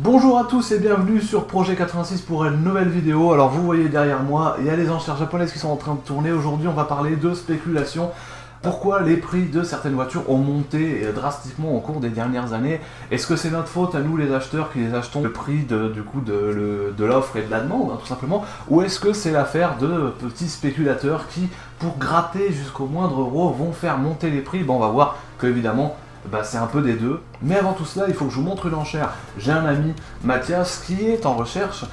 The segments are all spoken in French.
Bonjour à tous et bienvenue sur Projet 86 pour une nouvelle vidéo. Alors vous voyez derrière moi, il y a les enchères japonaises qui sont en train de tourner. Aujourd'hui on va parler de spéculation. Pourquoi les prix de certaines voitures ont monté drastiquement au cours des dernières années? Est-ce que c'est notre faute à nous les acheteurs qui les achetons le prix de l'offre et de la demande, hein, tout simplement? Ou est-ce que c'est l'affaire de petits spéculateurs qui, pour gratter jusqu'au moindre euro, vont faire monter les prix? Bon, on va voir que évidemment c'est un peu des deux. Mais avant tout cela, il faut que je vous montre une enchère. J'ai un ami, Mathias, qui est en recherche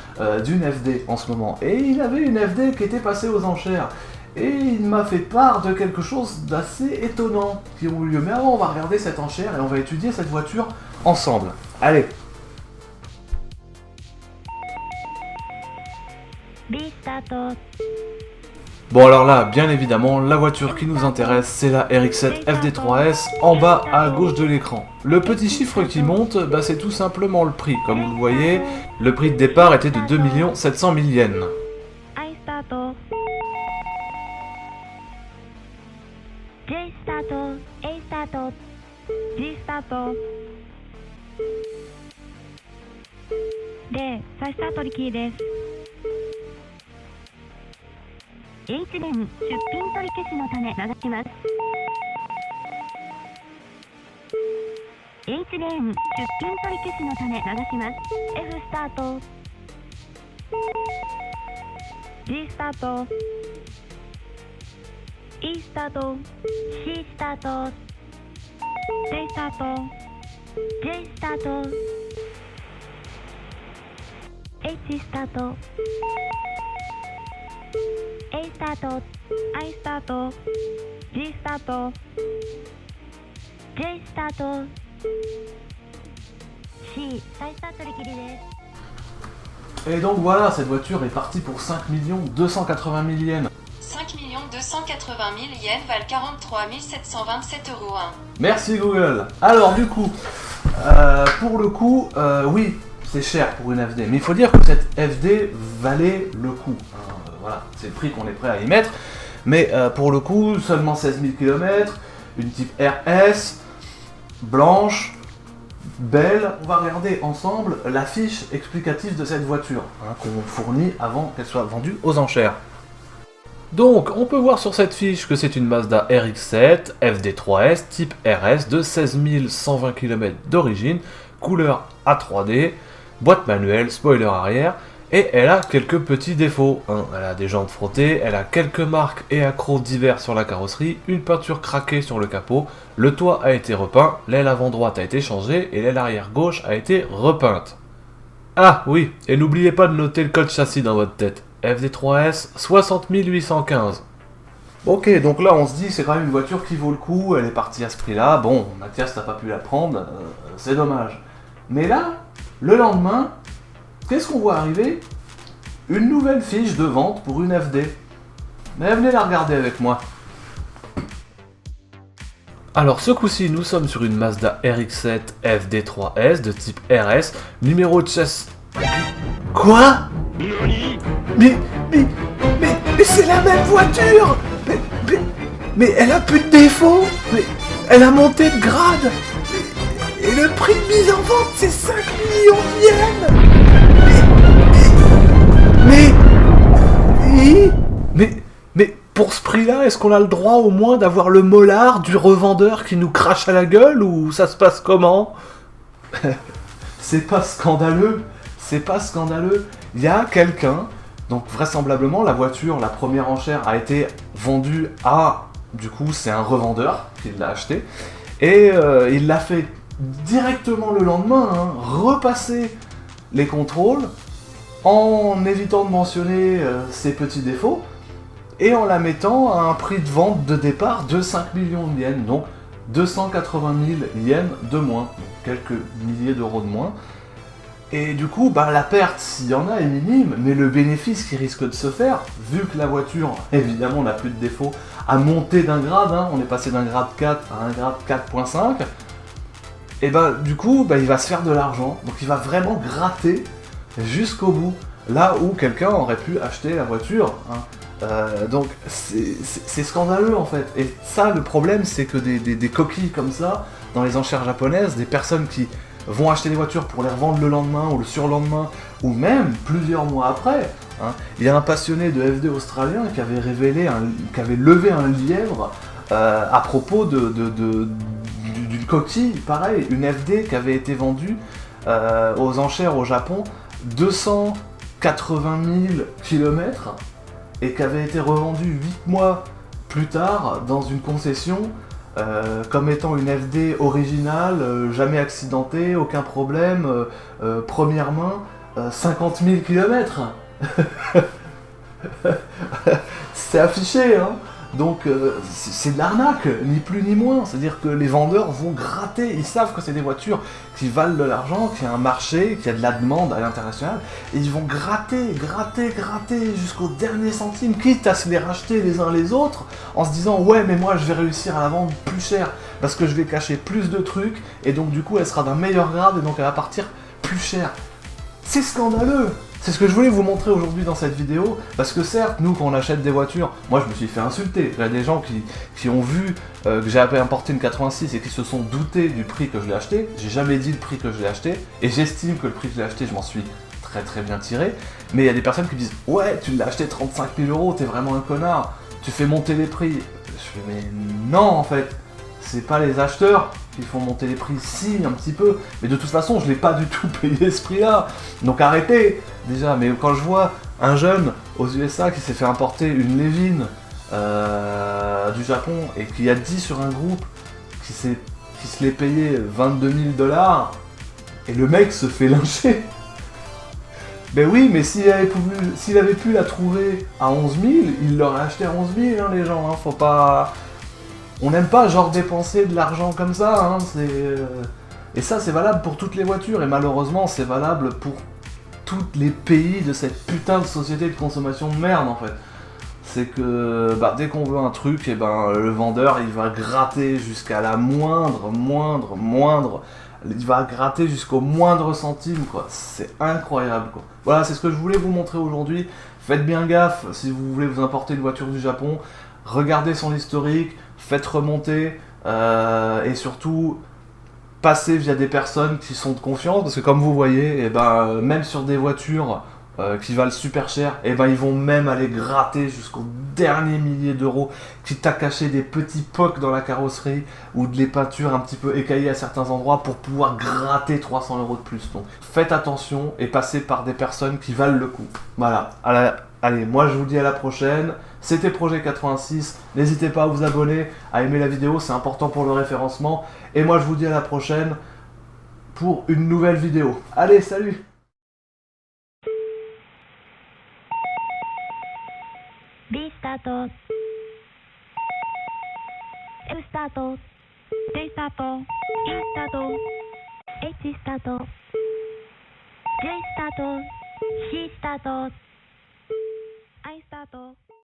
d'une FD en ce moment. Et il avait une FD qui était passée aux enchères. Et il m'a fait part de quelque chose d'assez étonnant qui a eu lieu. Mais avant, on va regarder cette enchère et on va étudier cette voiture ensemble. Allez. Bon alors là, bien évidemment, la voiture qui nous intéresse, c'est la RX-7 FD3S, en bas à gauche de l'écran. Le petit chiffre qui monte, c'est tout simplement le prix. Comme vous le voyez, le prix de départ était de 2 700 000 yens. H 連出品取り消しのため流します。H レーン出品取り消しのため流します。F スタート G スタート E スタート C スタート J スタート J スタート H スタートA スタート I スタート G スタート J スタート C 再スタート取り切りです。 Et donc voilà, cette voiture est partie pour 5 280 000 yens. 5 280 000 yens valent 43 727 €. Merci Google. Alors du coup, pour le coup, oui, c'est cher pour une FD. Mais il faut dire que cette FD valait le coup. Voilà, c'est le prix qu'on est prêt à y mettre. Mais pour le coup, seulement 16 000 km, une type RS, blanche, belle. On va regarder ensemble la fiche explicative de cette voiture, qu'on fournit avant qu'elle soit vendue aux enchères. Donc, on peut voir sur cette fiche que c'est une Mazda RX-7 FD3S type RS de 16 120 km d'origine, couleur A3D, boîte manuelle, spoiler arrière. Et elle a quelques petits défauts, Elle a des jantes frottées, elle a quelques marques et accros divers sur la carrosserie, une peinture craquée sur le capot, le toit a été repeint, l'aile avant droite a été changée et l'aile arrière gauche a été repeinte. Ah oui, et n'oubliez pas de noter le code châssis dans votre tête, FD3S 60 815. Ok, donc là on se dit c'est quand même une voiture qui vaut le coup, elle est partie à ce prix-là, bon, Mathias n'a pas pu la prendre, c'est dommage. Mais là, le lendemain, qu'est-ce qu'on voit arriver? Une nouvelle fiche de vente pour une FD. Mais venez la regarder avec moi. Alors ce coup-ci, nous sommes sur une Mazda RX-7 FD3S de type RS, numéro de chasse... Quoi? Mais c'est la même voiture! Mais elle a plus de défauts! Mais elle a monté de grade! Et le prix de mise en vente, c'est 5 millions de yens! Mais pour ce prix-là, est-ce qu'on a le droit au moins d'avoir le molar du revendeur qui nous crache à la gueule ou ça se passe comment? C'est pas scandaleux, Il y a quelqu'un, donc vraisemblablement la voiture, la première enchère a été vendue à, du coup c'est un revendeur qui l'a acheté, et il l'a fait directement le lendemain, repasser les contrôles, en évitant de mentionner ses petits défauts, et en la mettant à un prix de vente de départ de 5 millions de yens, donc 280 000 yens de moins, donc quelques milliers d'euros de moins. Et du coup, la perte, s'il y en a, est minime, mais le bénéfice qui risque de se faire, vu que la voiture, évidemment, n'a plus de défauts, a monté d'un grade, on est passé d'un grade 4 à un grade 4.5, et du coup, il va se faire de l'argent, donc il va vraiment gratter jusqu'au bout, là où quelqu'un aurait pu acheter la voiture. Donc c'est scandaleux en fait. Et ça, le problème, c'est que des coquilles comme ça, dans les enchères japonaises, des personnes qui vont acheter des voitures pour les revendre le lendemain ou le surlendemain, ou même plusieurs mois après. Hein. Il y a un passionné de FD australien qui avait levé un lièvre à propos d'une coquille, pareil, une FD qui avait été vendue aux enchères au Japon 280 000 km et qui avait été revendue 8 mois plus tard dans une concession comme étant une FD originale, jamais accidentée, aucun problème, première main, 50 000 km. C'est affiché, hein. Donc c'est de l'arnaque, ni plus ni moins. C'est-à-dire que les vendeurs vont gratter, ils savent que c'est des voitures qui valent de l'argent, qu'il y a un marché, qu'il y a de la demande à l'international, et ils vont gratter jusqu'au dernier centime, quitte à se les racheter les uns les autres, en se disant ouais mais moi je vais réussir à la vendre plus cher, parce que je vais cacher plus de trucs, et donc du coup elle sera d'un meilleur grade, et donc elle va partir plus cher. C'est scandaleux! C'est ce que je voulais vous montrer aujourd'hui dans cette vidéo, parce que certes, nous, quand on achète des voitures, moi je me suis fait insulter. Il y a des gens qui ont vu que j'ai importé une 86 et qui se sont doutés du prix que je l'ai acheté. J'ai jamais dit le prix que je l'ai acheté, et j'estime que le prix que je l'ai acheté, je m'en suis très bien tiré. Mais il y a des personnes qui me disent « Ouais, tu l'as acheté 35 000 €, t'es vraiment un connard, tu fais monter les prix. » Je fais « Mais non, en fait, c'est pas les acheteurs qui font monter les prix, si, un petit peu, mais de toute façon, je l'ai pas du tout payé ce prix-là, donc arrêtez, déjà, mais quand je vois un jeune aux USA qui s'est fait importer une Levin du Japon, et qui a dit sur un groupe qui se l'est payé 22 000 $, et le mec se fait lyncher. Ben oui, mais s'il avait pu la trouver à 11 000, il l'aurait acheté à 11 000, hein, les gens, hein, faut pas... On n'aime pas genre dépenser de l'argent comme ça, hein, et ça c'est valable pour toutes les voitures, et malheureusement c'est valable pour tous les pays de cette putain de société de consommation de merde en fait. C'est que dès qu'on veut un truc, et le vendeur il va gratter jusqu'à la moindre, il va gratter jusqu'au moindre centime quoi, c'est incroyable quoi. Voilà, c'est ce que je voulais vous montrer aujourd'hui. Faites bien gaffe si vous voulez vous importer une voiture du Japon, regardez son historique, faites remonter, et surtout passez via des personnes qui sont de confiance, parce que comme vous voyez, même sur des voitures qui valent super cher, ils vont même aller gratter jusqu'au dernier millier d'euros, quitte à cacher des petits pocs dans la carrosserie ou des peintures un petit peu écaillées à certains endroits pour pouvoir gratter 300 € de plus. Donc faites attention et passez par des personnes qui valent le coup. Voilà, allez, moi je vous dis à la prochaine. C'était Projet 86, n'hésitez pas à vous abonner, à aimer la vidéo, c'est important pour le référencement. Et moi je vous dis à la prochaine pour une nouvelle vidéo. Allez, salut! B スタート F スタート J スタート E スタート H スタート J スタート C スタート I スタート